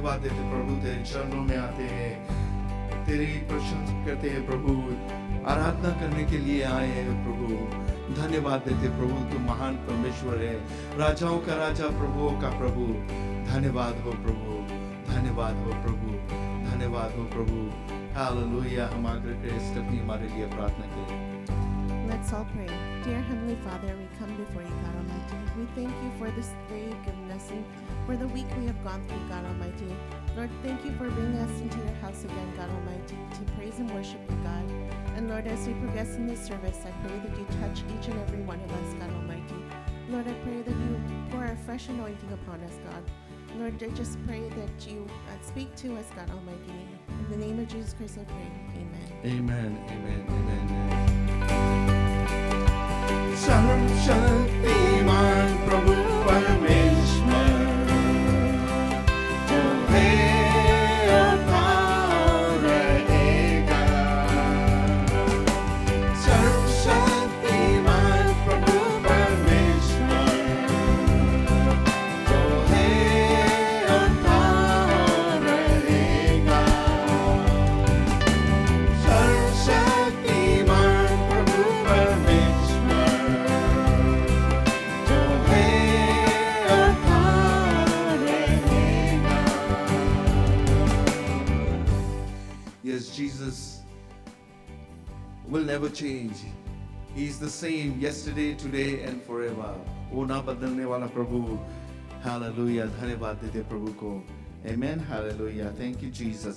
धन्यवाद देते प्रभु, तेरे चरणों में आते हैं, तेरी प्रशंसा करते हैं प्रभु, आराधना करने के लिए आए हैं प्रभु। धन्यवाद देते प्रभु, तू महान परमेश्वर है, राजाओं का राजा, प्रभुओं का प्रभु। धन्यवाद हो प्रभु, धन्यवाद हो प्रभु, धन्यवाद हो प्रभु। हालेलुया। हम आगे के स्टेफनी हमारे लिए प्रार्थना करें। Let's all pray. Dear Heavenly Father, we come before you, God Almighty. We thank you for this day you've given us and for the week we have gone through, God Almighty. Lord, thank you for bringing us into your house again, God Almighty, to praise and worship you, God. And Lord, as we progress in this service, I pray that you touch each and every one of us, God Almighty. Lord, I pray that you pour a fresh anointing upon us, God. Lord, I just pray that you speak to us, God Almighty. In the name of Jesus Christ, I pray. Amen. Amen, amen, amen. सर्वशक्तिमान प्रभु परमेश्वर, जो है अवतार रहेगा। सर्वशक्तिमान प्रभु परमेश्वर, जो है अवतार रहेगा। सर्वशक्तिमान प्रभु परमेश्वर, yes, Jesus will never change. He is the same yesterday, today and forever. वो ना बदलने वाला प्रभु। Hallelujah. धन्यवाद देते प्रभु को। Amen. Hallelujah. Thank you, Jesus.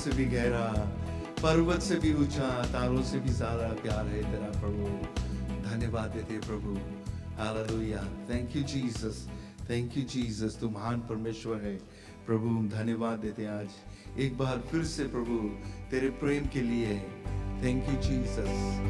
से भी गहरा, पर्वत से भी ऊंचा, तारों से भी ज्यादा प्यार है तेरा प्रभु। धन्यवाद देते हैं प्रभु। Hallelujah. Thank you Jesus, thank you Jesus. तू महान परमेश्वर है प्रभु। हम धन्यवाद देते हैं आज एक बार फिर से प्रभु तेरे प्रेम के लिए। Thank you Jesus.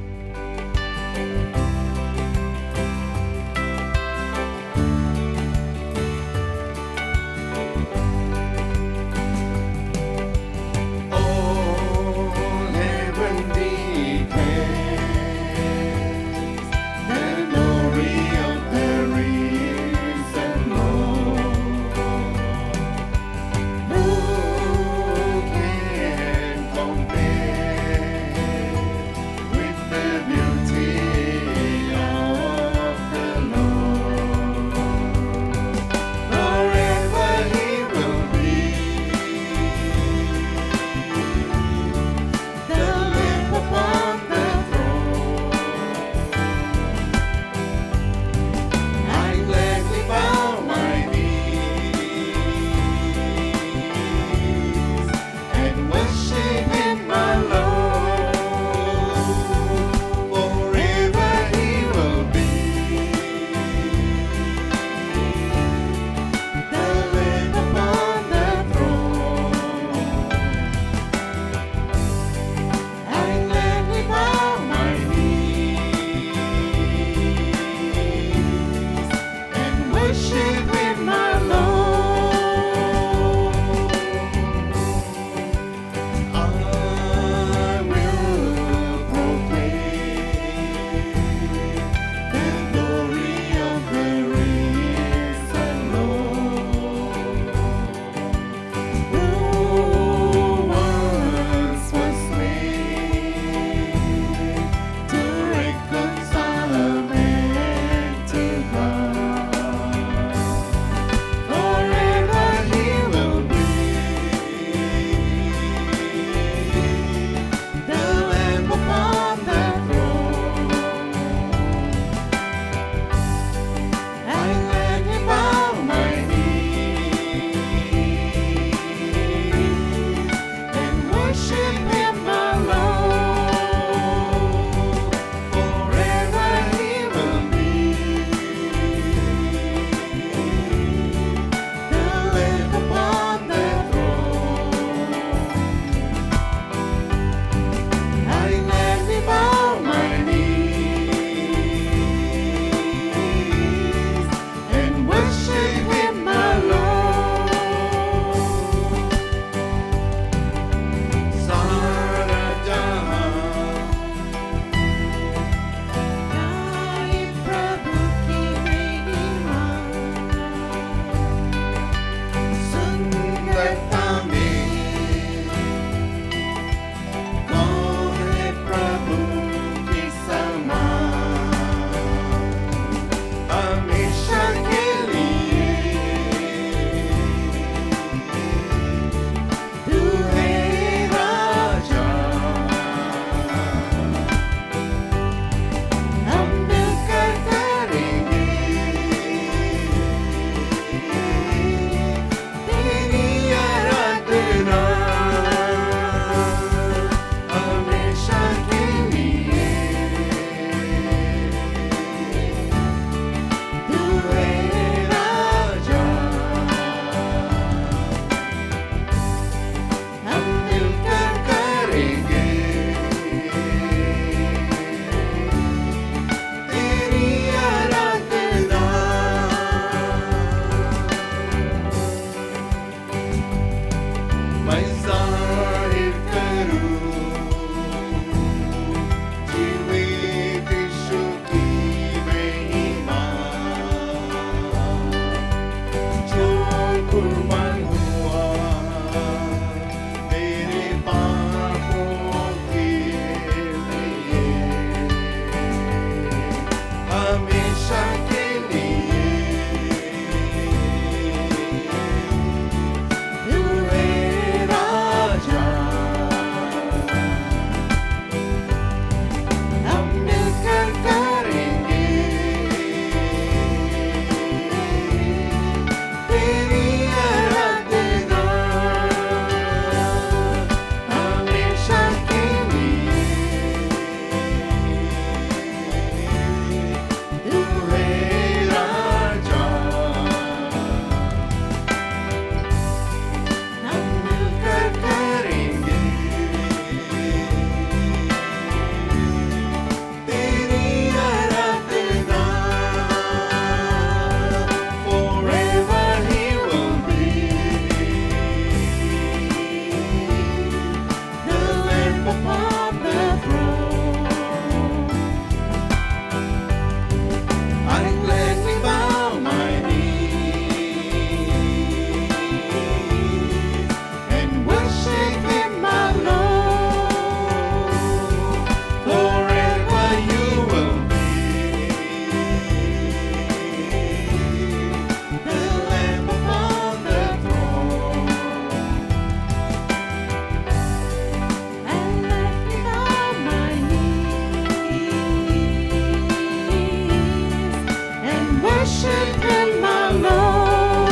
worship Him, my Lord.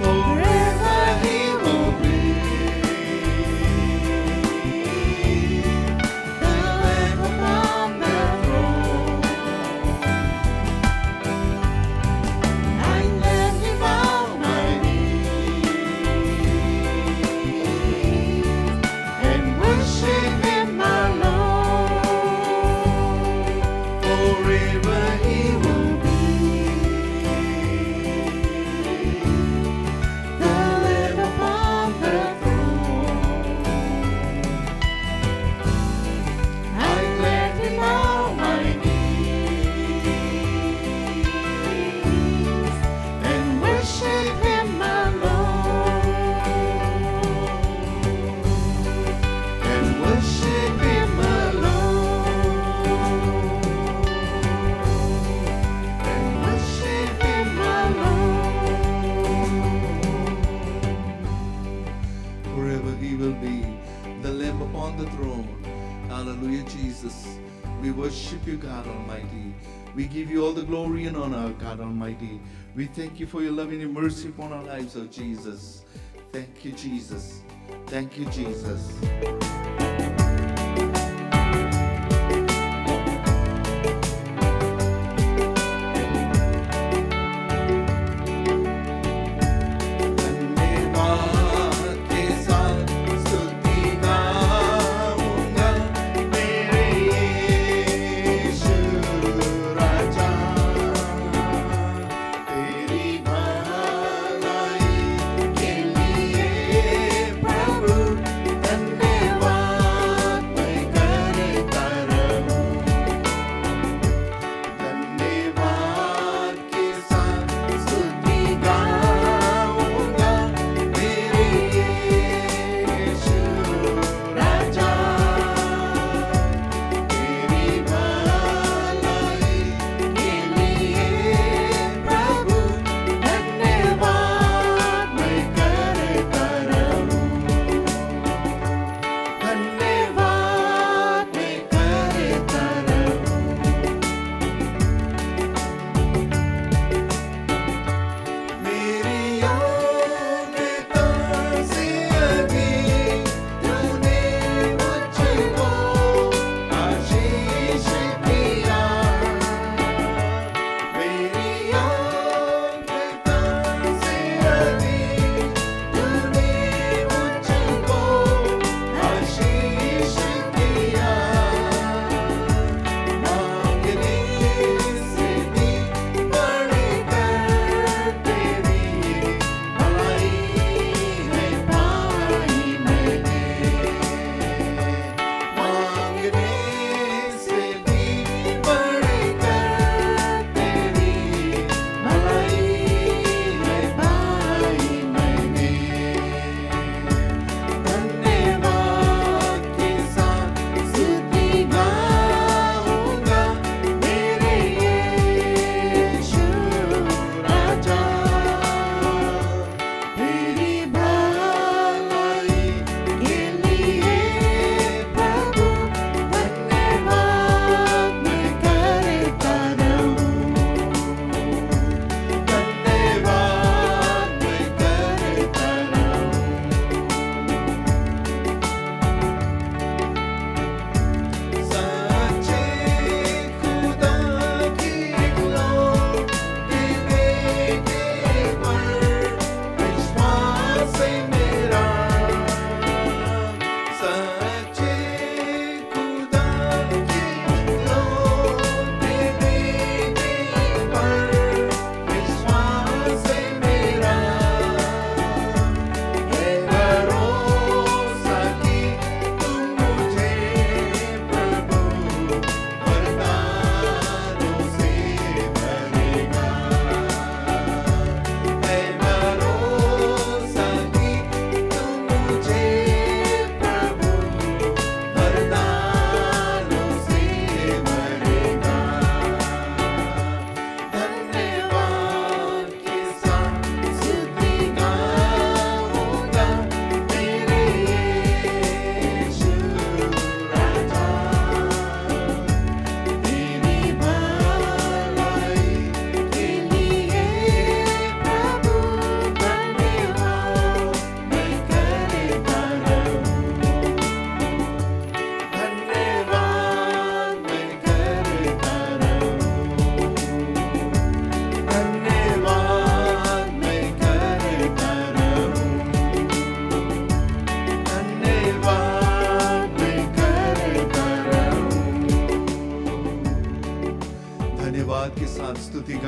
Forever He will be the Lamb upon the throne. I gladly bow my knees and worship Him, my Lord. Forever He will be The Lamb upon the throne. I gladly bow my knees and worship Him, my Lord. and worship Him alone. And worship Him, my Lord. Forever He will be the Lamb upon the throne. Hallelujah, Jesus. We worship you, God Almighty. We give you all the glory and honor, God Almighty. We thank you for your loving and mercy upon our lives, oh Jesus. Thank you, Jesus. Thank you, Jesus. धन्यवाद के साथ स्तुति गाऊंगा मेरे यीशु राजा। तेरी भलाई के लिए प्रभु धन्यवाद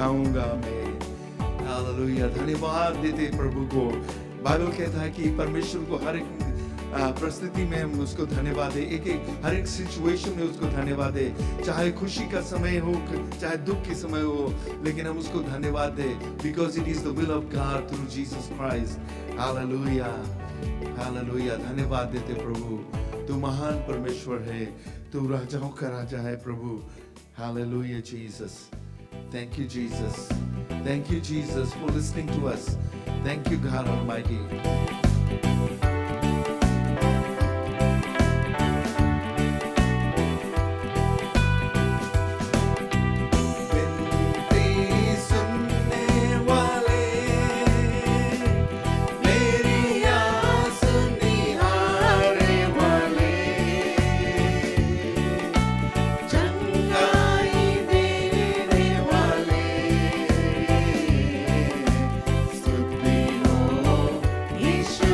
गाऊंगा मैं। हालेलुया, धन्यवाद देते प्रभु को। बाइबल कहता है कि परमेश्वर को हर एक परिस्थिति में हम उसको धन्यवाद दे, हर एक सिचुएशन में उसको धन्यवाद दे, चाहे खुशी का समय हो चाहे दुख के समय हो, लेकिन हम उसको धन्यवाद दे, because it is the will of God through Jesus Christ. Hallelujah, hallelujah, धन्यवाद देते प्रभु। तू महान परमेश्वर है, तू राजाओं का राजा है प्रभु। Hallelujah Jesus, thank you Jesus, thank you Jesus for listening to us, thank you God Almighty। Yeshua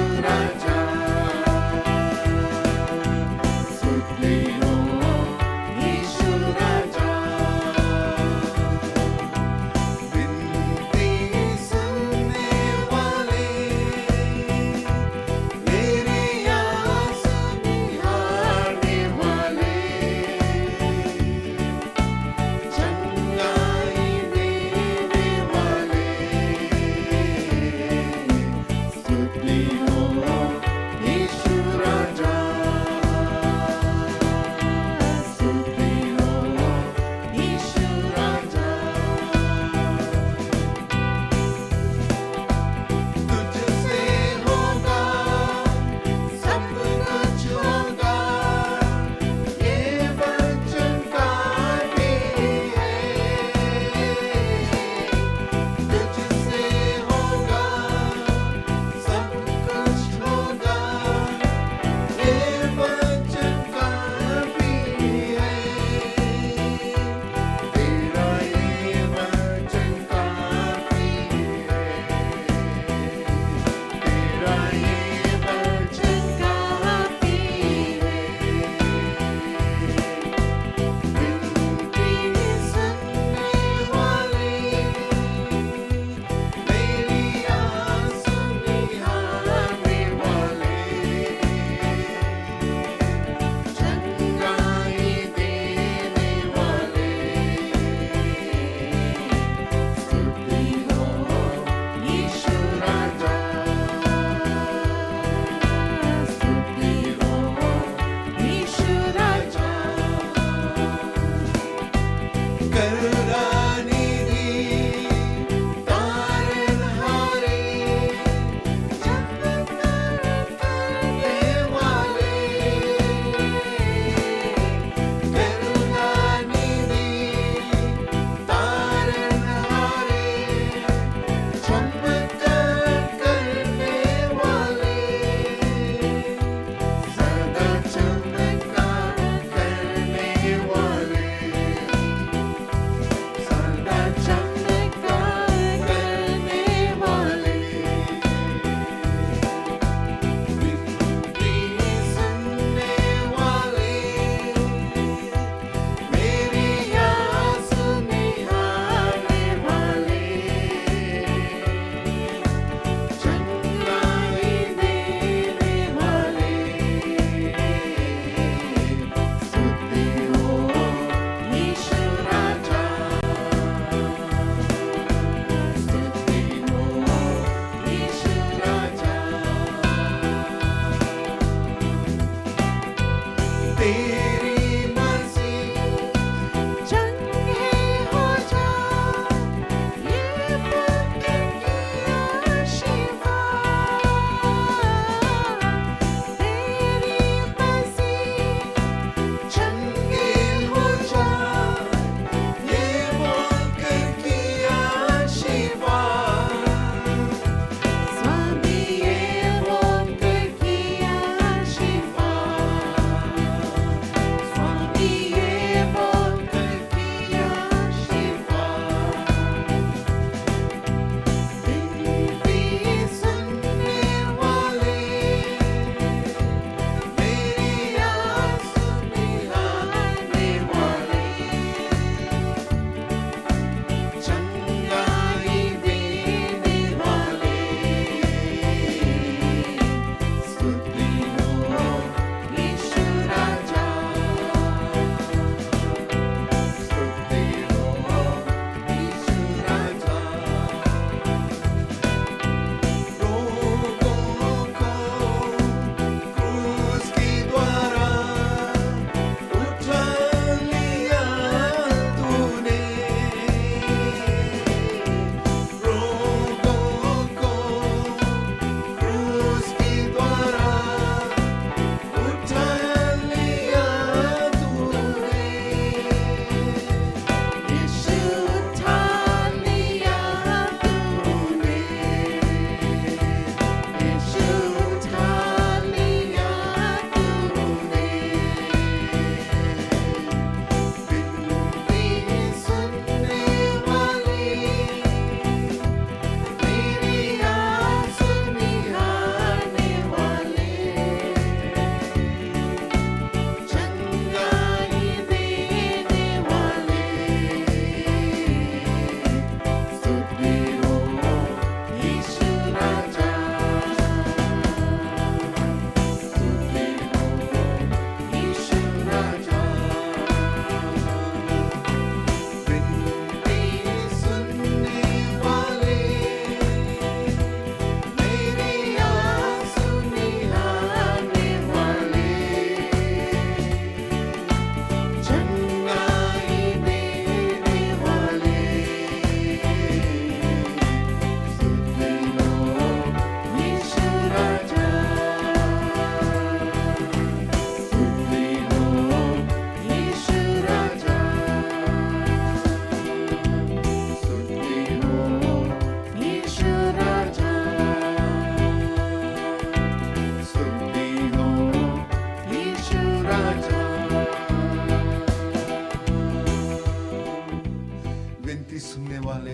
लेने वाले,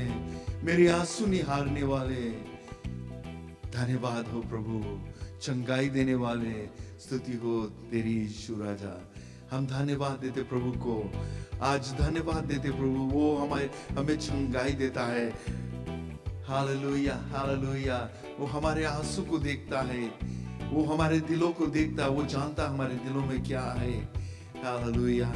मेरे आंसू निहारने वाले, धन्यवाद हो प्रभु, चंगाई देने वाले, स्तुति हो तेरी यीशु राजा। हम धन्यवाद देते प्रभु को, आज धन्यवाद देते प्रभु, वो हमें चंगाई देता है। Hallelujah hallelujah. वो हमारे आंसू को देखता है, वो हमारे दिलों को देखता है, वो जानता हमारे दिलों में क्या है। हालेलुया।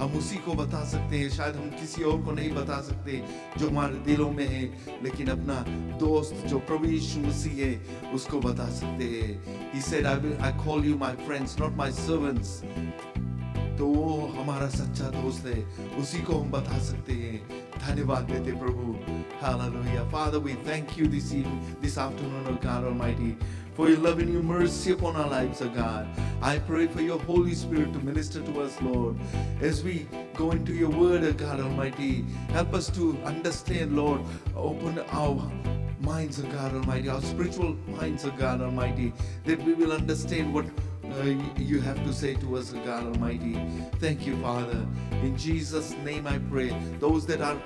हम उसी को बता सकते हैं, शायद हम किसी और को नहीं बता सकते जो हमारे दिलों में है, लेकिन अपना दोस्त जो प्रभु यीशु मसीह है उसको बता सकते हैं। He said, I call you my friends, not my servants. तो वो हमारा सच्चा दोस्त है, उसी को हम बता सकते हैं। धन्यवाद देते प्रभु। Hallelujah. Father, we thank you this afternoon, O God Almighty, for your love and your mercy upon our lives, O God. I pray for your Holy Spirit to minister to us, Lord, as we go into your word, O God Almighty. Help us to understand, Lord. Open our minds, O God Almighty, our spiritual minds, O God Almighty, that we will understand what you have to say to us, O God Almighty. Thank you, Father. In Jesus' name I pray. Those that are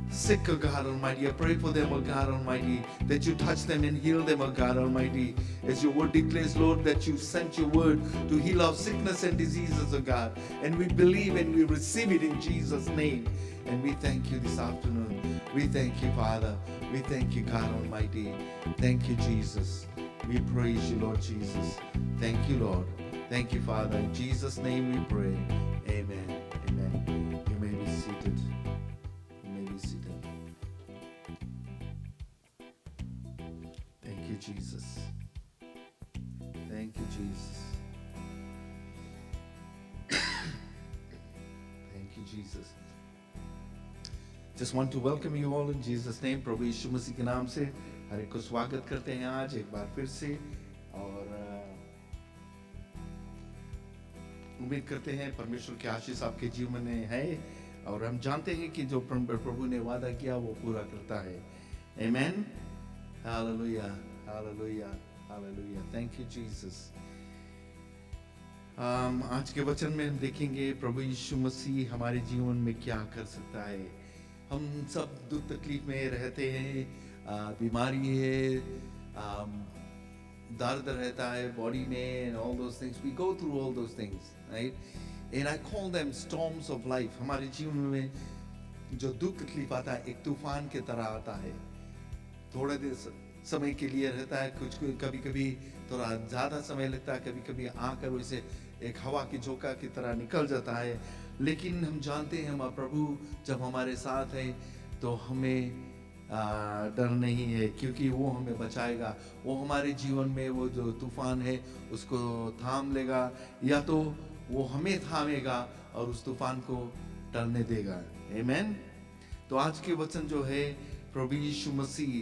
sick, O God Almighty, I pray for them, O God Almighty, that you touch them and heal them, O God Almighty. As your word declares, Lord, that you sent your word to heal our sickness and diseases, O God. And we believe and we receive it in Jesus' name. And we thank you this afternoon. We thank you, Father. We thank you, God Almighty. Thank you, Jesus. We praise you, Lord Jesus. Thank you, Lord. Thank you, Father. In Jesus' name we pray. Amen. Amen. You may be seated. You may be seated. Thank you, Jesus. Thank you, Jesus. Thank you, Jesus. Just want to welcome you all in Jesus' name. प्रभु यीशु मसीह के नाम से हर एक को स्वागत करते हैं आज एक बार फिर से, और उम्मीद करते हैं परमेश्वर की आशीष आपके जीवन में है, और हम जानते हैं कि जो प्रभु ने वादा किया वो पूरा करता है। आमीन। Hallelujah hallelujah hallelujah. Thank you Jesus. आज के वचन में हम देखेंगे प्रभु यीशु मसीह हमारे जीवन में क्या कर सकता है। हम सब दुख तकलीफ में रहते हैं, बीमारी है, दर्द रहता है बॉडी में, and all those things, we go through all those things, right? And I call them storms of life. हमारे जीवन में जो दुख तकलीफ आता है एक तूफान के तरह आता है, थोड़े देर समय के लिए रहता है, कुछ कभी कभी थोड़ा ज़्यादा समय लगता है, कभी कभी आकर वैसे एक हवा की झोंका की तरह निकल जाता है। लेकिन हम जानते हैं हमारा प्रभु जब हमारे साथ है तो हमें डर नहीं है, क्योंकि वो हमें बचाएगा। वो हमारे जीवन में वो जो तूफान है उसको थाम लेगा, या तो वो हमें थामेगा और उस तूफान को टलने देगा। आमीन। तो आज के वचन जो है प्रभु यीशु मसीह,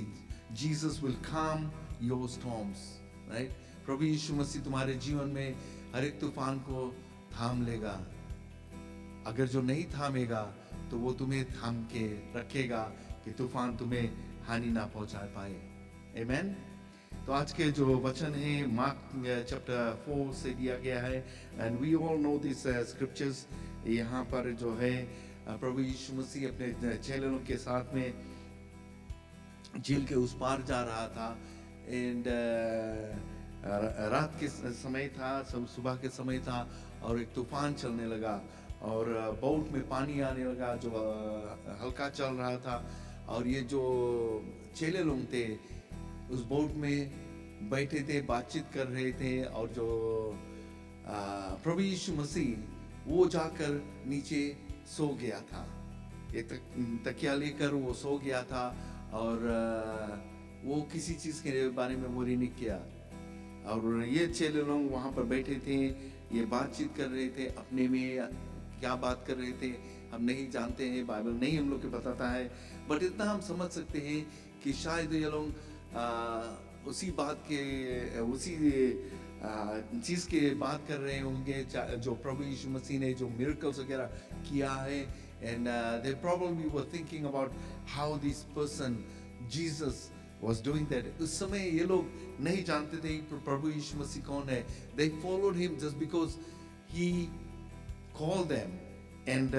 Jesus will calm your storms, right? प्रभु यीशु मसीह तुम्हारे जीवन में हर एक तूफान को थाम लेगा। अगर जो नहीं थामेगा तो वो तुम्हें थाम के रखेगा कि तूफान तुम्हें हानि ना पहुंचा पाए। आमीन। तो आज के जो वचन है मार्क चैप्टर 4 से दिया गया है, and we all know this scriptures. यहाँ पर जो है प्रभु यीशु मसीह अपने चेलों के साथ में झील के उस पार जा रहा था, एंड रात के समय था, सुबह के समय था, और एक तूफान चलने लगा और बोट में पानी आने लगा जो हल्का चल रहा था। और ये जो चेले लोग थे उस बोट में बैठे थे, बातचीत कर रहे थे, और जो प्रभु यीशु मसीह वो जाकर नीचे सो गया था, एक तकिया लेकर वो सो गया था, और वो किसी चीज़ के बारे में वरी नहीं किया। और ये चेले लोग वहाँ पर बैठे थे, ये बातचीत कर रहे थे, अपने में क्या बात कर रहे थे हम नहीं जानते हैं, बाइबल नहीं हम लोग को बताता है, बट इतना हम समझ सकते हैं कि शायद ये लोग उसी बात के उसी चीज़ के बात कर रहे होंगे जो प्रभु यीशु मसीह ने जो मिरेकल्स वगैरह किया है, and they probably were thinking about how this person Jesus was doing that. उस समय ये लोग नहीं जानते थे प्रभु यीशु मसीह कौन है। They followed him just because he called them, and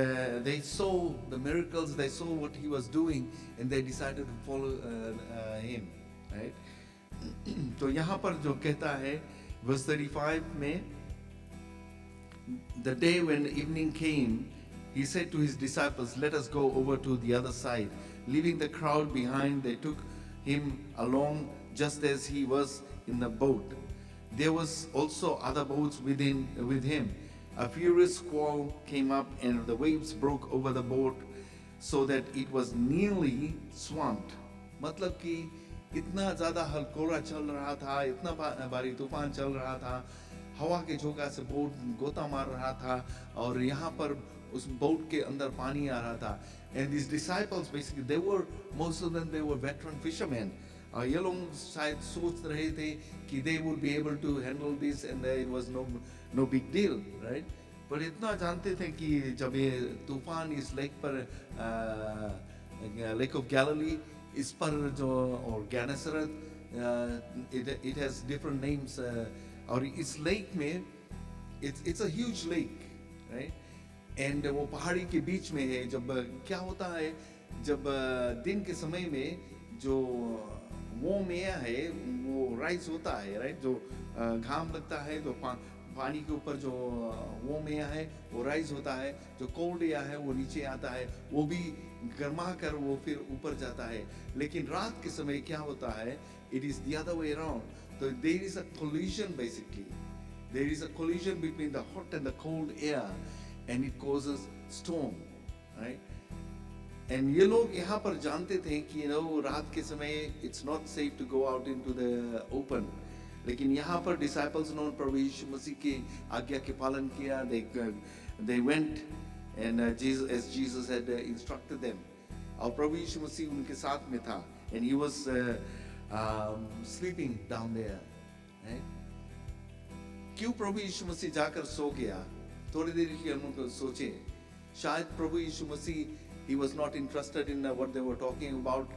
they saw the miracles, they saw what he was doing, and they decided to follow him, right? तो यहाँ पर जो कहता है verse 35 में, the day when evening came, he said to his disciples, let us go over to the other side. Leaving the crowd behind, they took him along just as he was in the boat. There was also other boats with him. A furious squall came up and the waves broke over the boat so that it was nearly swamped. मतलब कि इतना ज़्यादा हलकोरा चल रहा था, इतना भारी तूफान चल रहा था, हवा के झोंका से बोट गोता मार रहा था और यहाँ पर उस बोट के अंदर पानी आ रहा था. And these disciples basically, most of them were veteran fishermen. ये लोग शायद सोच रहे थे कि they would be able to handle this and it was no big deal, right? पर इतना जानते थे कि जब ये तूफान इस लेक पर लेक ऑफ गैलिली इस पर जो और गैनेसरत it has different names और इस लेक में it's a huge lake, right? And वो पहाड़ी के बीच में है. जब क्या होता है जब दिन के समय में जो warm air है वो राइज होता है, राइट? जो घाम लगता है तो पानी के ऊपर जो warm air है वो राइज होता है, जो cold air है वो नीचे आता है, वो भी गर्मा कर वो फिर ऊपर जाता है. लेकिन रात के समय क्या होता है, it is the other way around. So there is a collision basically. There is a collision between the hot and the cold air and it causes storm, right? And ये लोग यहाँ पर जानते थे कि रात के समय it's not safe to go out into the open. लेकिन यहाँ पर disciples ने प्रभु यीशु मसीह की आज्ञा के पालन किया. They went and as Jesus had instructed them. और प्रभु यीशु मसीह उनके साथ में था and he was sleeping down there, right? क्यों प्रभु यीशु मसीह जाकर सो गया? थोड़ी देर के हम लोग सोचे, शायद प्रभु यीशु मसीह he was not interested in what they were talking about.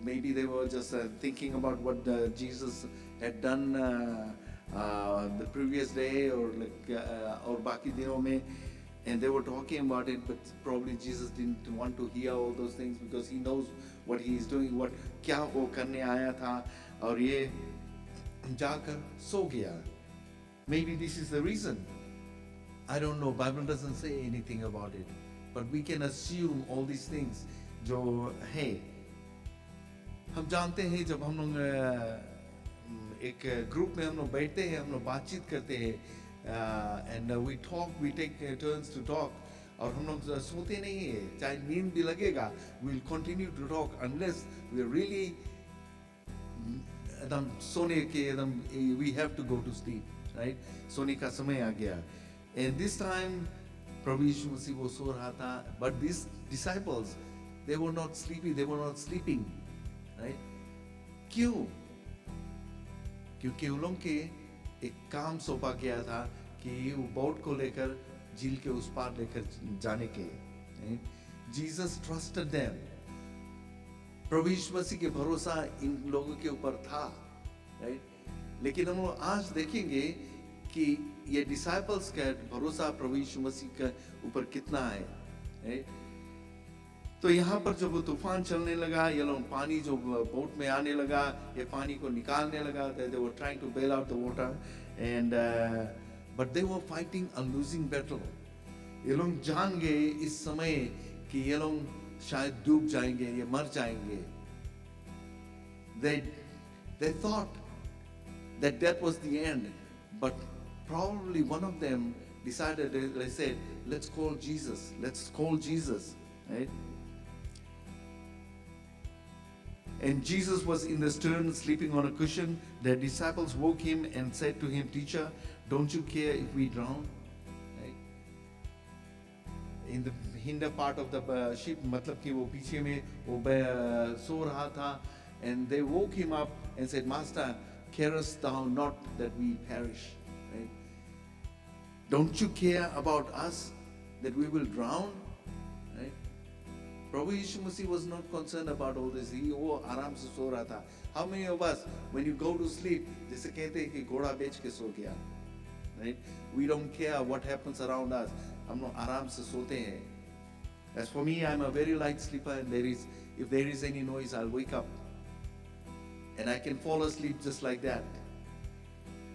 Maybe they were just thinking about what Jesus had done the previous day or बाकी दिनों में, and they were talking about it, but probably Jesus didn't want to hear all those things because he knows what he is doing, what क्या वो करने आया था, और ये जाकर सो गया. Maybe this is the reason. I don't know. Bible doesn't say anything about it, but we can assume all these things. जो है, हम जानते हैं जब हम लोग एक ग्रुप में हम लोग बैठते हैं, हम लोग बातचीत करते हैं, and we talk, we take turns to talk, और हम लोग सोते नहीं हैं, चाहे नींद भी लगेगा, we'll continue to talk unless we really एकदम सोने के एकदम we have to go to sleep, right? सोने का समय आ गया. And this time प्रभु यीशु मसीह वो सो रहा था, but these disciples they were not sleepy, they were not sleeping, right? क्यों? क्योंकि उन लोगों के एक काम सौंपा गया था कि वो बोट को लेकर झील के उस पार लेकर जाने के. Jesus trusted them. प्रभु यीशु मसीह के भरोसा इन लोगों के ऊपर था, right? लेकिन हम लोग आज देखेंगे कि ये disciples का भरोसा प्रभु यीशु मसीह के ऊपर कितना है, right? तो यहाँ पर जब वो तूफान चलने लगा, ये लोग पानी जो बोट में आने लगा, ये पानी को निकालने लगा, they were trying to bail out the water, and but they were fighting a losing battle. ये लोग जान गए इस समय कि ये लोग शायद डूब जाएंगे, ये मर जाएंगे. They thought that that was the end, but probably one of them decided, they said, let's call Jesus, right? And Jesus was in the stern sleeping on a cushion. The disciples woke him and said to him, Teacher, don't you care if we drown? Right? In the hinder part of the ship, मतलब कि वो पीछे में वो सो रहा था, and they woke him up and said, Master, carest thou not that we perish? Right? Don't you care about us that we will drown? Right? Prabhu Yeshu Masih was not concerned about all this. वो आराम से सो रहा था. How many of us, when you go to sleep, जैसे कहते हैं कि घोड़ा बेच के सो गया, right? We don't care what happens around us. हम लोग आराम से सोते हैं. As for me, I'm a very light sleeper, and if there is any noise, I'll wake up, and I can fall asleep just like that.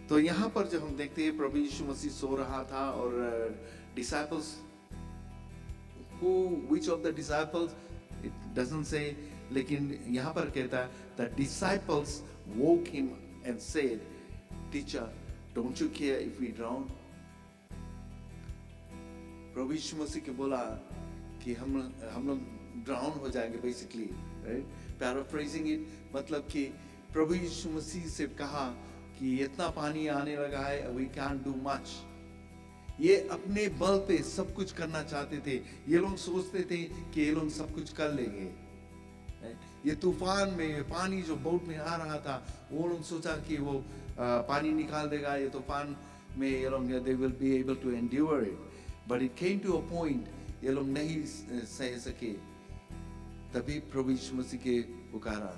तो यहाँ पर जब हम देखते हैं प्रभु यीशु मसीह सो रहा था और disciples, which of the disciples, it doesn't say, लेकिन यहाँ पर कहता है the disciples woke him and said, teacher, don't you care if we drown? प्रभु यीशु मसीह के बोला कि हम लोग ड्राउन हो जाएंगे बेसिकली, राइट. पैराफ्रेजिंग इट, मतलब कि प्रभु यीशु मसीह से कहा कि इतना पानी आने लगा है, वी कैन डू मच. ये अपने बल पे सब कुछ करना चाहते थे. ये लोग सोचते थे कि ये लोग सब कुछ कर लेंगे. ये तूफान में पानी जो बोट में आ रहा था, वो लोग सोचा कि वो पानी निकाल देगा ये तूफान में, ये लोग they will be able to endure it. But it came to a point, ये लोग नहीं सह सके. तभी प्रभु यीशु मसीह के पुकारा.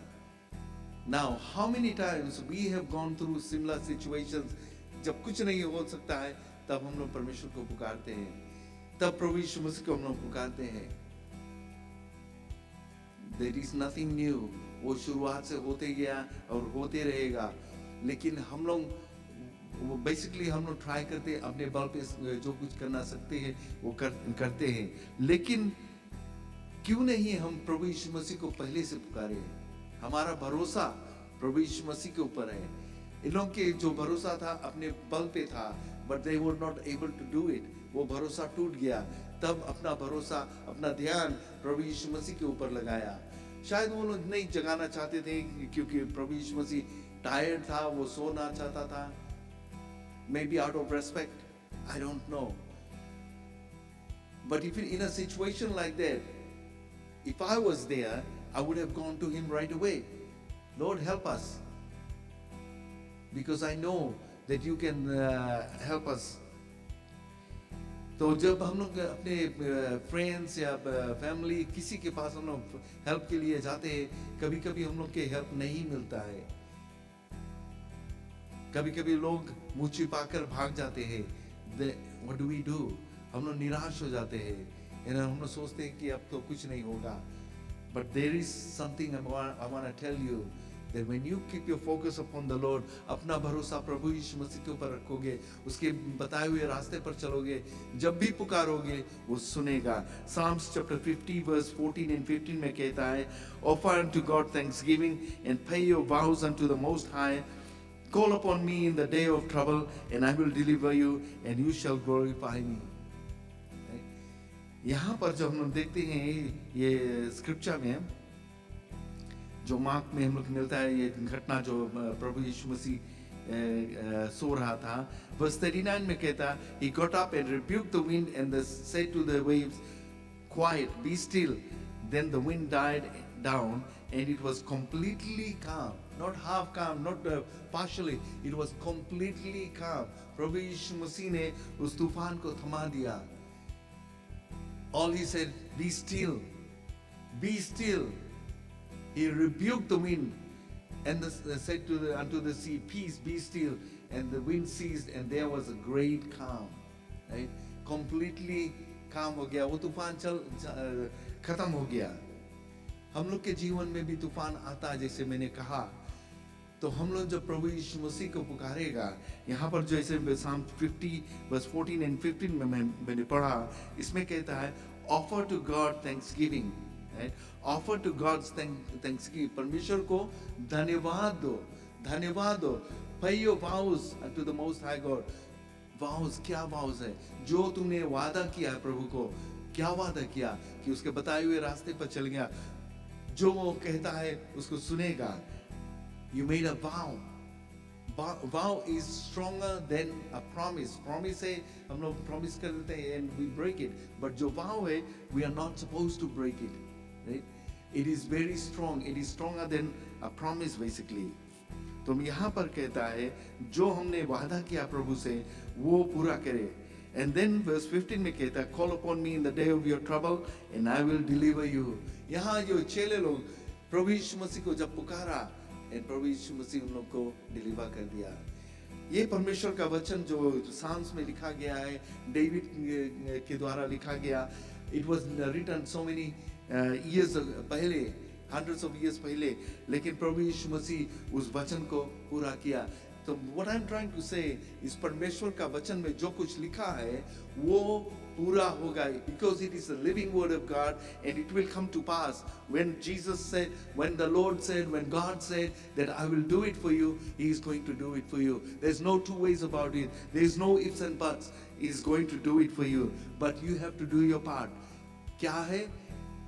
Now, how many times we have gone through similar situations? जब कुछ नहीं हो सकता है, तब हम लोग परमेश्वर को पुकारते हैं. तब प्रभु यीशु मसीह को हम लोग पुकारते हैं. There is nothing new. वो शुरुआत से होते गया और होते रहेगा. लेकिन हम लोग बेसिकली हम लोग ट्राई करते हैं अपने बल पे जो कुछ करना सकते हैं वो करते हैं. लेकिन क्यों नहीं हम प्रभु यीशु मसीह को पहले से पुकारे. हमारा भरोसा प्रभु यीशु मसीह के ऊपर है. इन लोगों के जो भरोसा था अपने बल पे था, but they were not able to do it. वो भरोसा टूट गया. तब अपना भरोसा, अपना ध्यान प्रभु यीशु मसीह के ऊपर लगाया. शायद वो लोग नहीं जगाना चाहते थे क्योंकि प्रभु यीशु मसीह टायर्ड था, वो सोना चाहता था. Maybe out of respect, I don't know. But if in a situation like that, if I was there, I would have gone to him right away. Lord, help us. Because I know that you can help us. तो जब हम लोग अपने friends या family किसी के पास हम लोग हेल्प के लिए जाते हैं, कभी कभी हम लोग के हेल्प नहीं मिलता है. कभी कभी लोग मुंह छिपाकर भाग जाते हैं. What do we do? हम लोग निराश हो जाते हैं. हम लोग सोचते हैं कि अब तो कुछ नहीं होगा. But there is something I want to tell you, that when you keep your focus upon the Lord, अपना भरोसा प्रभु यीशु मसीह के ऊपर रखोगे, उसके बताए हुए रास्ते पर चलोगे, जब भी पुकारोगे वो सुनेगा. Psalms chapter 50 verse 14 and 15 में कहता है, offer unto God thanksgiving and pay your vows unto the Most High. Call upon me in the day of trouble, and I will deliver you, and you shall glorify me. यहाँ पर जब हम लोग देखते हैं ये स्क्रिप्चर में जो मार्क में हम लोग मिलता है, ये घटना जो प्रभु यीशु मसीह सो रहा था, verse 39 में कहता, he got up and rebuked the wind and said to the waves, quiet, be still. Then the wind died down and it was completely calm. Not half calm, not partially. It was completely calm. प्रभु यीशु मसीह ने उस तूफान को थमा दिया. All he said, be still, be still. He rebuked the wind and said unto the sea, peace, be still. And the wind ceased and there was a great calm. Right? Completely calm हो गया. वो तूफान खत्म हो गया. हम लोग के जीवन में भी तूफान आता है, जैसे मैंने कहा. तो हम लोग जब प्रभु यीशु मसीह को पुकारेगा, यहाँ पर जैसे Psalm 50 verse 14 and 15 में मैंने पढ़ा, इसमें कहता है offer to God thanksgiving, right? Offer to God's thanksgiving. परमेश्वर को धन्यवाद दो, धन्यवाद दो. Pay your vows unto the Most High God. vows, क्या vows है? जो तुमने वादा किया है प्रभु को, क्या वादा किया कि उसके बताए हुए रास्ते पर चल गया, जो वो कहता है उसको सुनेगा. You made a vow. Vow is stronger than a promise. Promise है, हम लोग promise कर देते हैं and we break it. But जो vow है, we are not supposed to break it. Right? It is very strong. It is stronger than a promise basically. तो यहाँ पर कहता है जो हमने वादा किया प्रभु से वो पूरा करे. And then verse 15 में कहता है call upon me in the day of your trouble and I will deliver you. यहाँ जो चेले लोग प्रभु यीशु मसीह को जब पुकारा, and प्रभु यीशु मसीह उन लोग को डिलीवर कर दिया. ये परमेश्वर का वचन जो साम्स में लिखा गया है, डेविड के द्वारा लिखा गया, it was written so many years पहले, हंड्रेड्स ऑफ ईयर्स पहले, लेकिन प्रभु यीशु मसीह उस वचन को पूरा किया। तो what I am trying to say, इस परमेश्वर का वचन में जो कुछ लिखा है वो पूरा होगा, because it is the living word of God and it will come to pass. When Jesus said, when the Lord said, when God said that I will do it for you, He is going to do it for you. There's no two ways about it. There's no ifs and buts. He is going to do it for you, but you have to do your part. क्या है?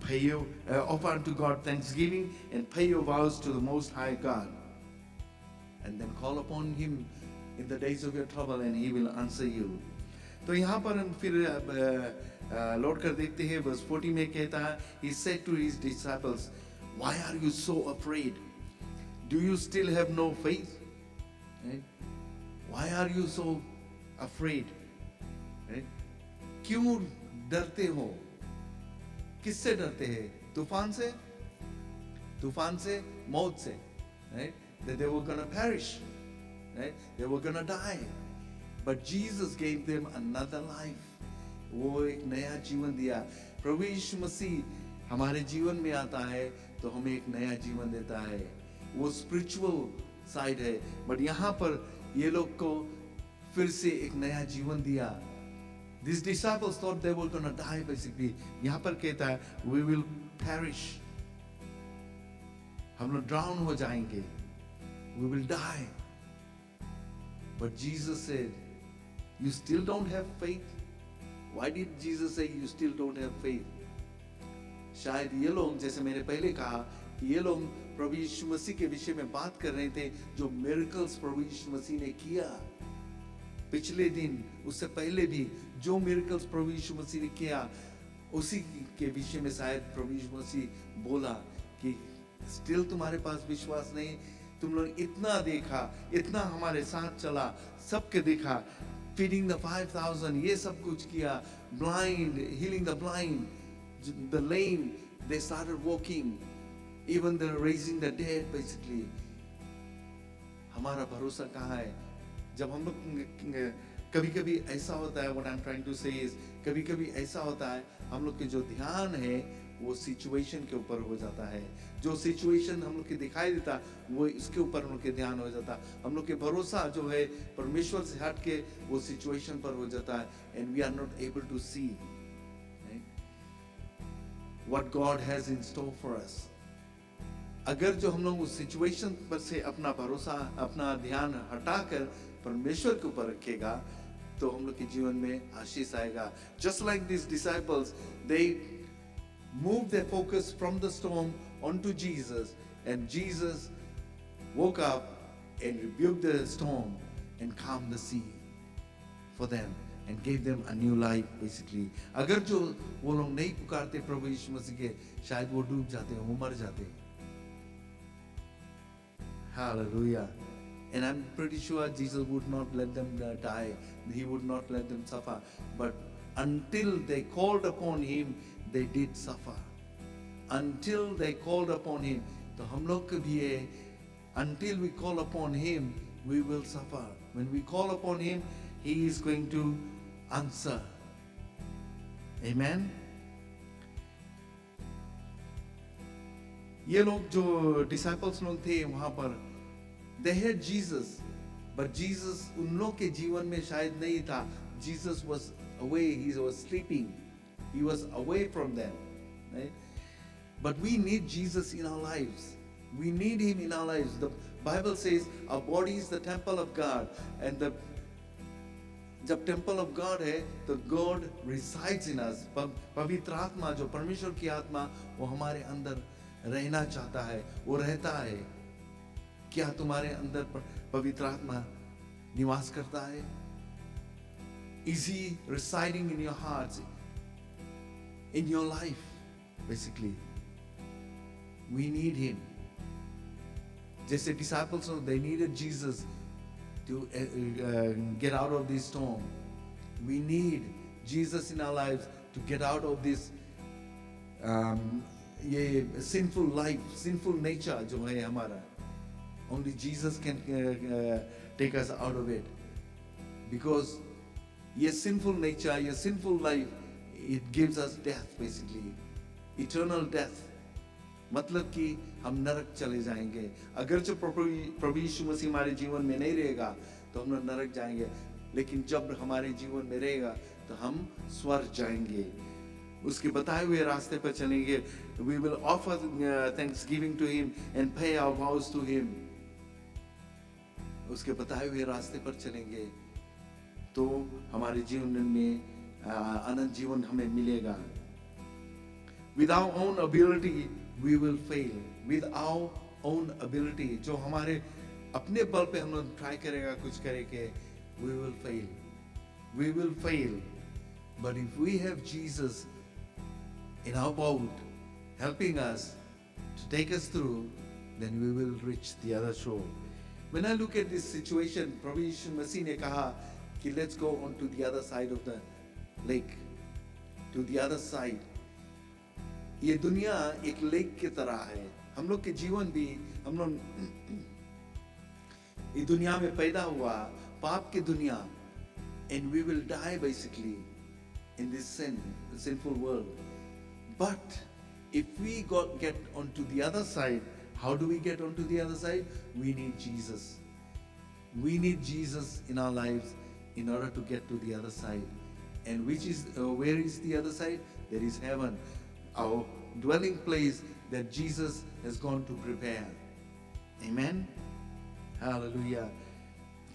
Pay your offer unto God thanksgiving and pay your vows to the Most High God, and then call upon Him in the days of your trouble and He will answer you. तो यहाँ पर हम फिर लौट कर देखते हैं, verse 40 में कहता है, He said to His disciples, why are you so afraid? Do you still have no faith? Right? Why are you so afraid? Right? क्यों डरते हो? किससे डरते हैं? तूफान से? तूफान से, मौत से, right? That they were gonna perish, right? They were gonna die. But Jesus gave them another life. वो एक नया जीवन दिया। प्रभु यीशु मसीह हमारे जीवन में आता है तो हमें एक नया जीवन देता है। वो स्पिरिचुअल साइड है, बट यहाँ पर ये लोग को फिर से एक नया जीवन दिया। These disciples thought they were gonna die basically. यहाँ पर कहता है, we will perish. हम लोग drown हो जाएंगे। We will die. But Jesus said, you still don't have faith? Why did Jesus say you still don't have faith? शायद ये लोग, जैसे मैंने पहले कहा, कि ये लोग प्रभु यीशु मसीह के विषय में बात कर रहे थे, जो मिरेकल्स प्रभु यीशु मसीह ने किया पिछले दिन, उससे पहले भी जो मिरेकल्स प्रभु यीशु मसीह ने किया, उसी के विषय में शायद प्रभु यीशु मसीह बोला कि स्टिल तुम्हारे पास विश्वास नहीं। तुम लोग इतना देखा, इतना हमारे साथ चला, सबके देखा, feeding the 5,000, ये सब कुछ किया, blind, healing the blind, the lame, they started walking, even the raising the dead basically. हमारा भरोसा कहाँ है? जब हम लोग कभी-कभी ऐसा होता है, what I'm trying to say is, कभी-कभी ऐसा होता है, हम लोग के जो ध्यान है वो सिचुएशन के ऊपर हो जाता है। जो सिचुएशन हम लोग के दिखाई देता वो इसके ऊपर हम लोग के ध्यान हो जाता। हम लोग के भरोसा जो है परमेश्वर से हट के वो सिचुएशन पर हो जाता है, and we are not able to see, right? What God has in store for us. अगर जो हम लोग उस सिचुएशन पर से अपना भरोसा, अपना ध्यान हटाकर परमेश्वर के ऊपर रखेगा, तो हम लोग के जीवन में आशीष आएगा। Just like these disciples, they moved their focus from the storm onto Jesus, and Jesus woke up and rebuked the storm and calmed the sea for them and gave them a new life basically. अगर जो वो लोग नहीं पुकारते प्रभु यीशु मसीह के, शायद वो डूब जाते, वो मर जाते। Hallelujah. And I'm pretty sure Jesus would not let them die. He would not let them suffer. But until they called upon Him, they did suffer. Until they called upon Him. तो हम लोग को भी है, until we call upon Him, we will suffer. When we call upon Him, He is going to answer. Amen. ये लोग जो disciples लोग थे वहाँ पर, they had Jesus, but Jesus उन लोग के जीवन में शायद नहीं था. Jesus was away, He was sleeping, He was away from them, right? But we need Jesus in our lives. We need Him in our lives. The Bible says our body is the temple of God, and जब temple of God है तो God resides in अस. पवित्र आत्मा, जो परमेश्वर की आत्मा, वो हमारे अंदर रहना चाहता है, वो रहता है. क्या तुम्हारे अंदर पवित्र आत्मा निवास करता है? Is He residing in your hearts, in your life? Basically, we need Him. जैसे disciples, they needed Jesus to get out of this storm. We need Jesus in our lives to get out of this ये sinful life, sinful nature जो है हमारा. Only Jesus can take us out of it. Because your sinful nature, your sinful life, it gives us death basically. Eternal death. मतलब कि हम नरक चले जाएंगे. अगर जो प्रभु यीशु मसीह हमारे जीवन में नहीं रहेगा तो हम लोग नरक जाएंगे. लेकिन जब हमारे जीवन में रहेगा तो हम स्वर्ग जाएंगे. उसके बताए हुए रास्ते पर चलेंगे. We will offer thanksgiving to Him and pay our vows to Him. उसके बताए हुए रास्ते पर चलेंगे तो हमारे जीवन में अनंत जीवन हमें मिलेगा. With our own ability we will fail. With our own ability, जो हमारे अपने बल पे हम लोग ट्राई करेगा कुछ करेंगे, we will fail. We will fail. But if we have Jesus in our boat, helping us to take us through, then we will reach the other shore. When I look at this situation, Prabhu Yishu Masih ने कहा कि let's go on to the other side of the lake, to the other side. ये दुनिया एक lake की तरह है. हम लोग के जीवन भी, हम लोग ये दुनिया में पैदा हुआ, पाप की दुनिया, and we will die basically in this sinful world. But if we get onto the other side, how do we get onto the other side? We need Jesus. We need Jesus in our lives in order to get to the other side. And where is the other side? There is heaven, our dwelling place that Jesus has gone to prepare. Amen. Hallelujah.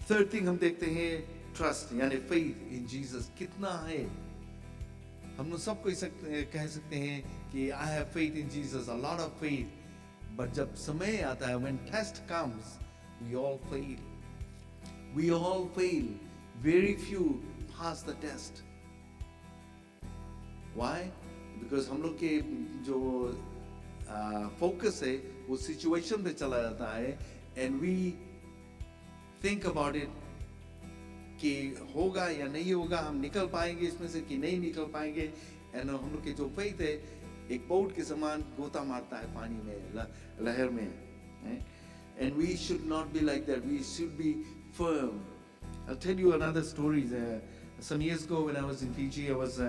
Third thing हम देखते हैं, trust यानी faith in Jesus कितना है. हम लोग सब कोई कह सकते हैं कि I have faith in Jesus, a lot of faith. But जब समय आता है, when test comes, we all fail. We all fail. Very few pass the test. Why? Because हम लोग के जो focus है वो situation पे चला जाता है, and we think about it कि होगा या नहीं होगा, हम निकल पाएंगे इसमें से कि नहीं निकल पाएंगे. and हम लोग के जो faith है एक बोट के समान गोता मारता है पानी में, लहर में. And we should not be like that. We should be firm. I'll tell you another story. Some years ago when I was in Fiji, I was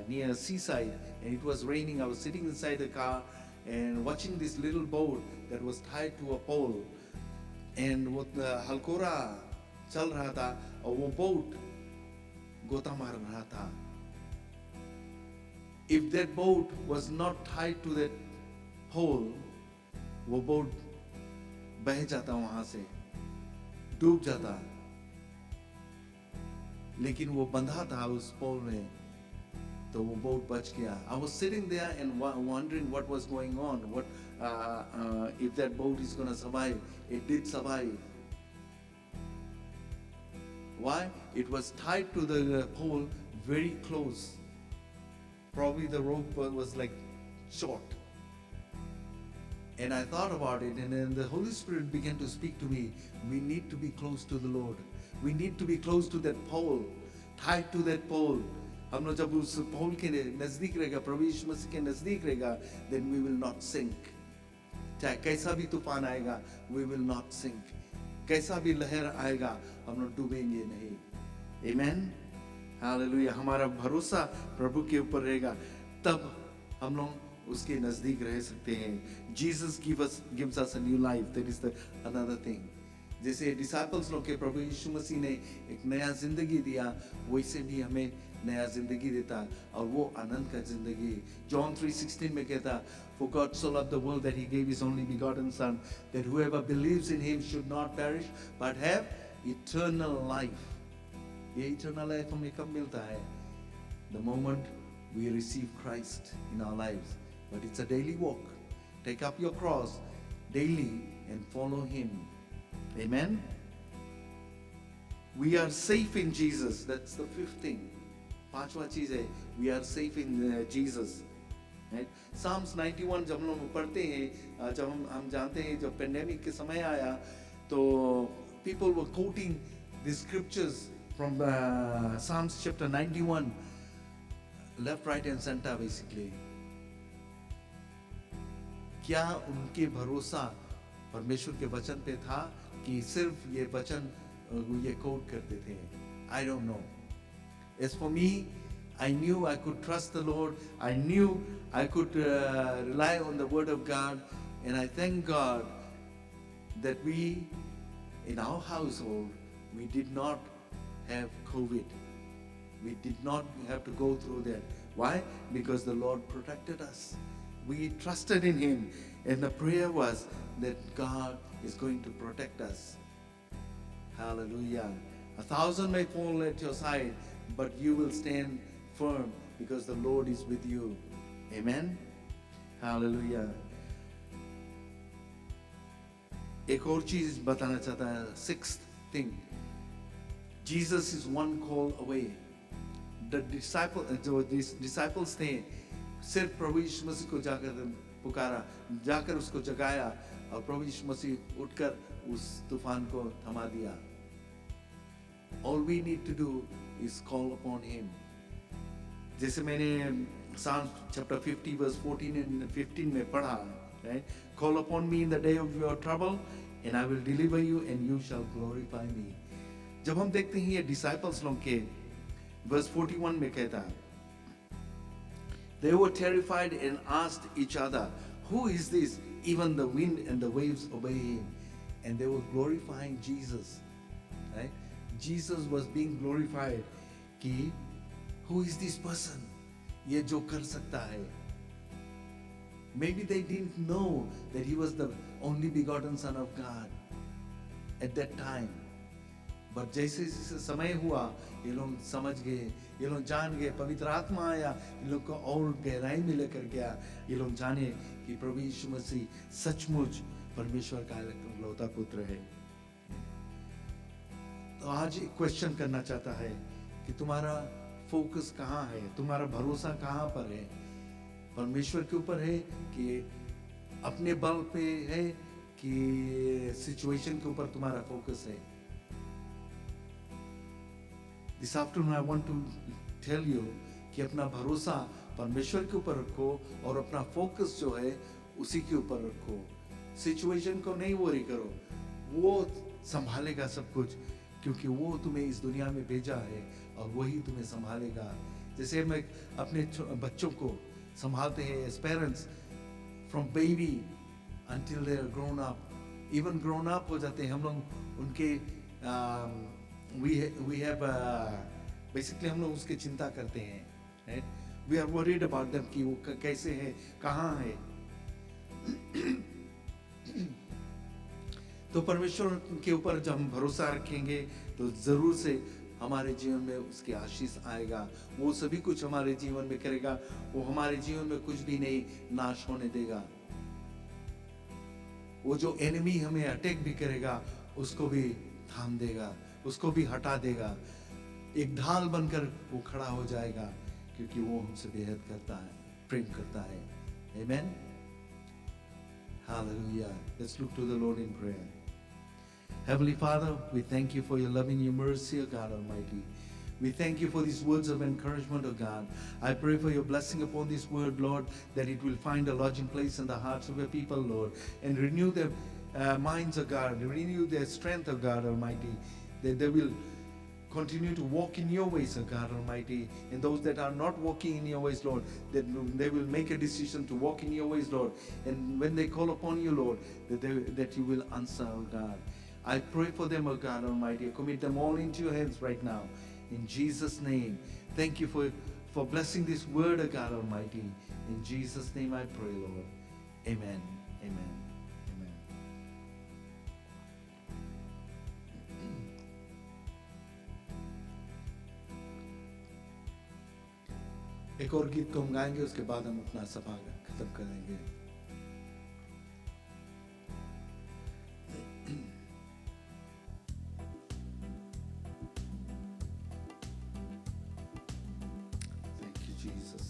near seaside and it was raining. I was sitting inside the car and watching this little boat that was tied to a pole. And वो हलकोरा चल रहा था और वो boat गोता मार रहा था. If that boat was not tied to that pole, वो बोट बह जाता वहां से, डूब जाता. लेकिन वो बंधा था उस पोल में, तो वो बोट बच गया. I was sitting there and wondering what was going on. What if that boat is going to survive? It did survive. Why? It was tied to the pole very close. Probably the rope was like short. And I thought about it, and then the Holy Spirit began to speak to me. We need to be close to the Lord. We need to be close to that pole, tied to that pole. हम लोग जब उस pole के नजदीक रहेगा, प्रभु यीशु मसीह के नजदीक रहेगा, then we will not sink. चाहे कैसा भी तूफान आएगा, we will not sink. कैसा भी लहर आएगा, हम लोग डूबेंगे नहीं. Amen. हालेलुया. हमारा भरोसा प्रभु के ऊपर रहेगा, तब हम लोग उसके नजदीक रह सकते हैं. Jesus gives us a new life. That is another thing. जैसे डिसाइपल्स लोग के प्रभु यीशु मसीह ने एक नया जिंदगी दिया, वैसे भी हमें नया जिंदगी देता, और वो अनंत का जिंदगी. John 3:16 में कहता, For God so loved the world that He gave His only begotten Son, that whoever believes in Him should not perish but have eternal life. ये eternal life हमें कब मिलता है? The moment we receive Christ in our lives. But it's a daily walk. Take up your cross daily and follow Him. Amen. We are safe in Jesus. That's the fifth thing. पांचवा चीज है, we are safe in Jesus. Right? Psalms 91 जब हम लोग पढ़ते हैं, जब हम जानते हैं जब पेंडेमिक के समय आया, तो people were quoting the scriptures from Psalms chapter 91, left, right and center basically. क्या उनके भरोसा परमेश्वर के वचन पे था कि सिर्फ ये वचन ये कोट करते थे. I don't know. As for me, I knew I could trust the Lord. I knew I could rely on the Word of God. And I thank God that we, in our household, we did not have COVID. We did not have to go through that. Why? Because the Lord protected us. We trusted in Him. And the prayer was that God is going to protect us. Hallelujah. 1,000 may fall at your side, but you will stand firm because the Lord is with you. Amen. Hallelujah. एक और चीज बताना चाहता है. Sixth thing, Jesus is one call away. The disciples थे, सिर्फ प्रभु यीशु मसीह को जाकर पुकारा, जाकर उसको जगाया और प्रभु यीशु मसीह उठकर उस तूफान को थमा दिया. All we need to do is call upon Him. जैसे मैंने Psalm chapter 50 verse 14 and 15 में पढ़ा, right? Call upon me in the day of your trouble, and I will deliver you, and you shall glorify me. जब हम देखते हैं ये disciples लोग के verse 41 में कहता है, they were terrified and asked each other, who is this? Even the wind and the waves obey Him. And they were glorifying Jesus, right? Jesus was being glorified कि who is this person? ये जो कर सकता है. Maybe they didn't know that He was the only begotten Son of God at that time. But जैसे जैसे समय हुआ, ये लोग समझ गए, ये लोग जान गए, पवित्र आत्मा आया, ये लोग को और गहराई में लेकर गया. ये लोग जाने कि प्रभु यीशु मसीह सचमुच परमेश्वर का इकलौता पुत्र है. तो आज एक क्वेश्चन करना चाहता है कि तुम्हारा फोकस कहाँ है, तुम्हारा भरोसा कहाँ पर है? परमेश्वर के ऊपर है कि अपने बल पे है कि सिचुएशन के ऊपर तुम्हारा फोकस है? This afternoon I want to tell you कि अपना भरोसा परमेश्वर के ऊपर रखो और अपना फोकस जो है उसी के ऊपर रखो. सिचुएशन को नहीं वरी करो, वो संभालेगा सब कुछ, क्योंकि वो तुम्हें इस दुनिया में भेजा है और वही तुम्हें संभालेगा. जैसे हम अपने बच्चों को संभालते हैं as parents, from baby until they are grown up, even grown up हो जाते हैं हम लोग उनके we have basically हम लोग उसकी चिंता करते हैं, right? We are worried about them कि वो कैसे है, कहाँ है. तो परमेश्वर के ऊपर जब हम भरोसा रखेंगे तो जरूर से हमारे जीवन में उसके आशीष आएगा. वो सभी कुछ हमारे जीवन में करेगा. वो हमारे जीवन में कुछ भी नहीं नाश होने देगा. वो जो एनिमी हमें अटैक भी करेगा उसको भी थाम देगा, उसको भी हटा देगा. एक ढाल बनकर वो खड़ा हो जाएगा, क्योंकि वो हमसे बेहद करता है, प्रेम करता है. Amen. Hallelujah. Let's look to the Lord in prayer. Heavenly Father, we thank you for your love and your mercy, O God Almighty. We thank you for these words of encouragement, O God. I pray for your blessing upon this word, Lord, that it will find a lodging place in the hearts of your people, Lord, and renew their minds, O God, renew their strength, O God Almighty, that they will continue to walk in your ways, O God Almighty. And those that are not walking in your ways, Lord, that they will make a decision to walk in your ways, Lord. And when they call upon you, Lord, that you will answer, O God. I pray for them, O God Almighty. I commit them all into your hands right now. In Jesus' name. Thank you for blessing this word, O God Almighty. In Jesus' name I pray, Lord. Amen. Amen. Amen. एक और गीत को हम गाएंगे, उसके बाद हम अपना सभा खत्म करेंगे. Thank you, Jesus.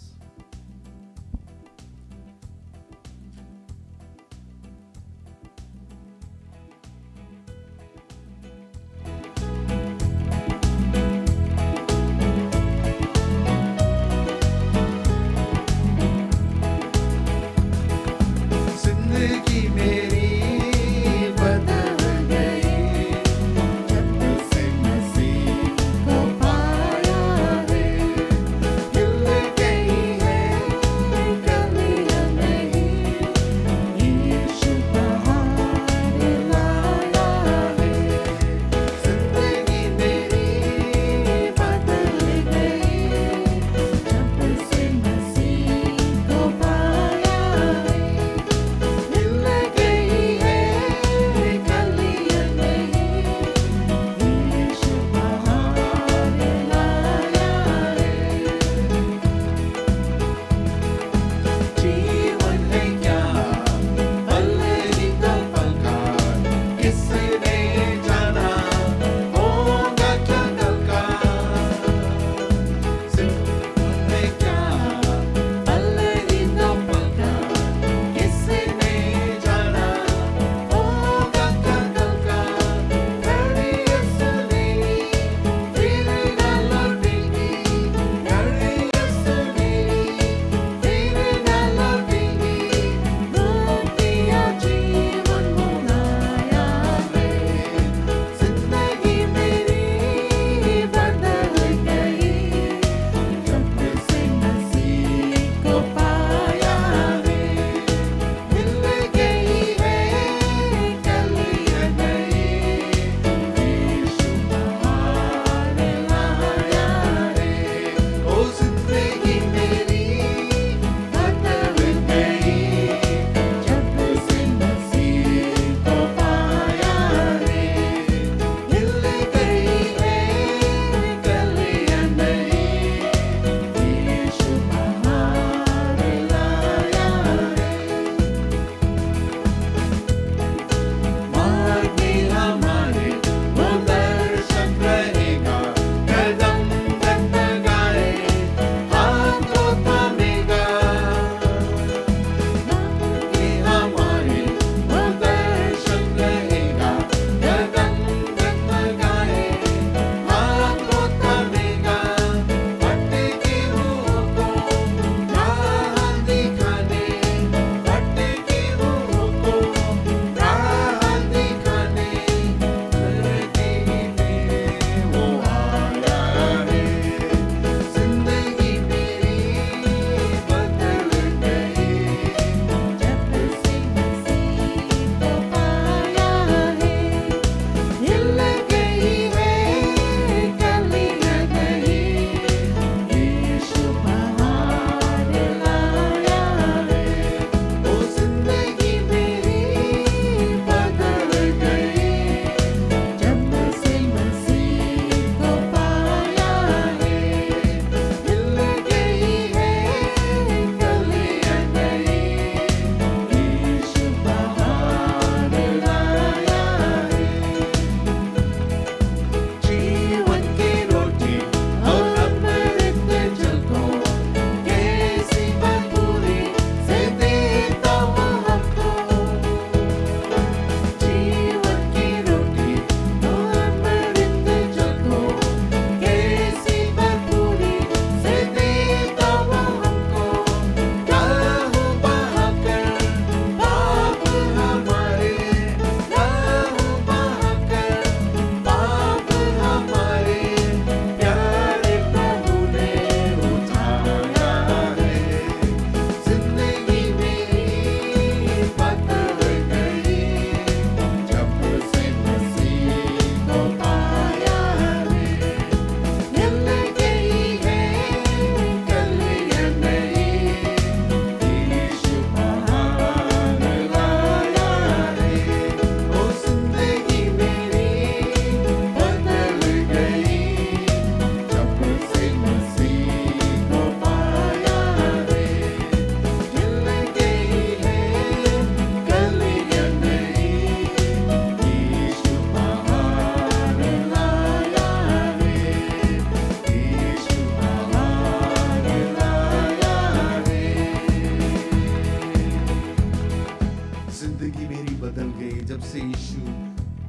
बदल गई जब से यीशु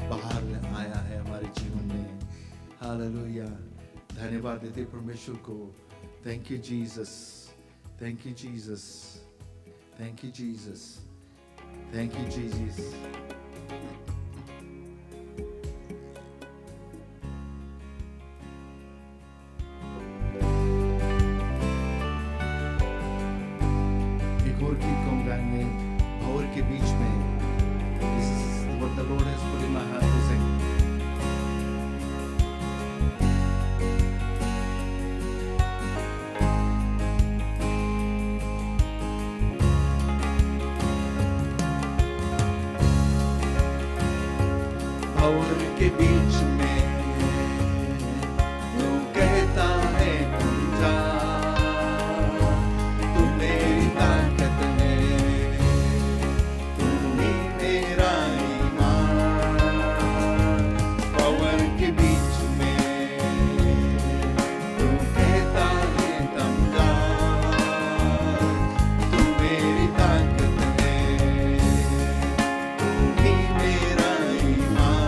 बाहर आया है हमारे जीवन में। हालेलुया, धन्यवाद देते परमेश्वर को। Thank you Jesus, thank you Jesus, thank you Jesus, thank you Jesus. एक और गीत को हम गाएंगे भंवर के बीच में। This is what the Lord has put in my heart to sing. भंवर के बीच में तू कहता है तुम जा, तू मेरी ताकत है, तू ही मेरा ईमान। भंवर के बीच में तू कहता है तुम जा, तू मेरी ताकत है, तू ही मेरा ईमान।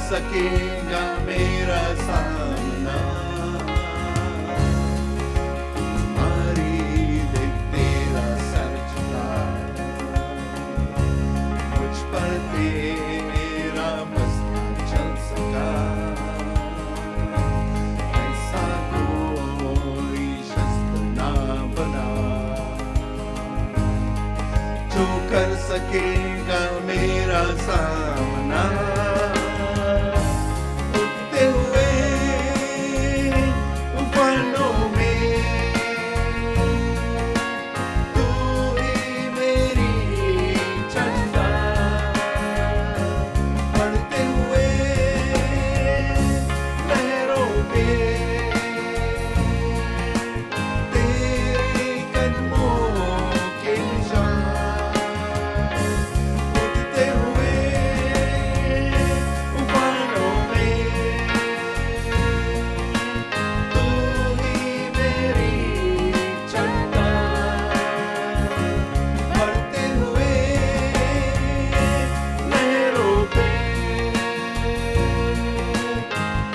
सकेगा मेरा सामना, तुम्हारी देख तेरा सर झुका, सकेगा मेरा सामना। उठते हुए तूफानों में तू ही मेरी चंदा। बढ़ते हुए लहरों पे तेरे कदमों के निशान। उठते हुए तूफानों में तू ही मेरी चंदा। बढ़ते हुए लहरों पे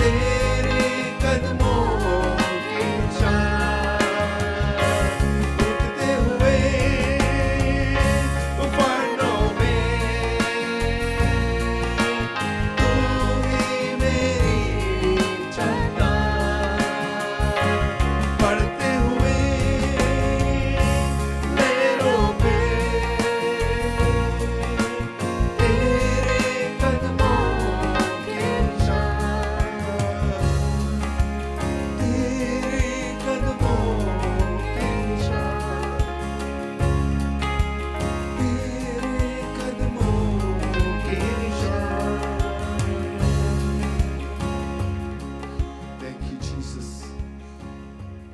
तेरे कदमों के निशान। उठते हुए तूफानों में तू ही मेरी चंदा। बढ़ते हुए लहरों पे तेरे कदमों के निशान। तेरे कदमों के निशान। तेरे कदमों के निशान। Thank you, Jesus.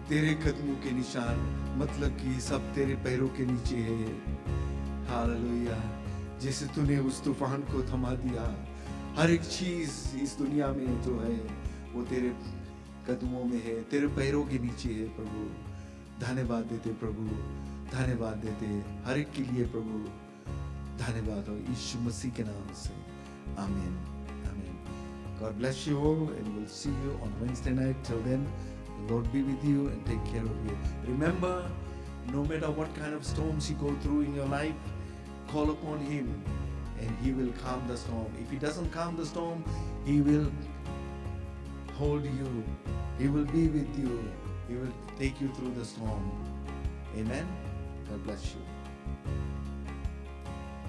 तेरे कदमों के निशान मतलब कि सब तेरे पैरों के नीचे है। हालेलुया। जैसे तूने उस तूफान को थमा दिया, हर एक चीज इस दुनिया में जो है वो तेरे कदमों में है, तेरे पैरों के नीचे है प्रभु। धन्यवाद देते प्रभु, धन्यवाद देते हर एक के लिए प्रभु। धन्यवाद हो यीशु मसीह के नाम से। आमीन, आमीन। God bless you all and we'll see you on Wednesday night. Till then, the Lord be with you and take care of you. Remember, no matter what kind of storms you go through in your life, call upon Him and He will calm the storm. If He doesn't calm the storm, He will hold you. He will be with you. He will take you through the storm. Amen. God bless you.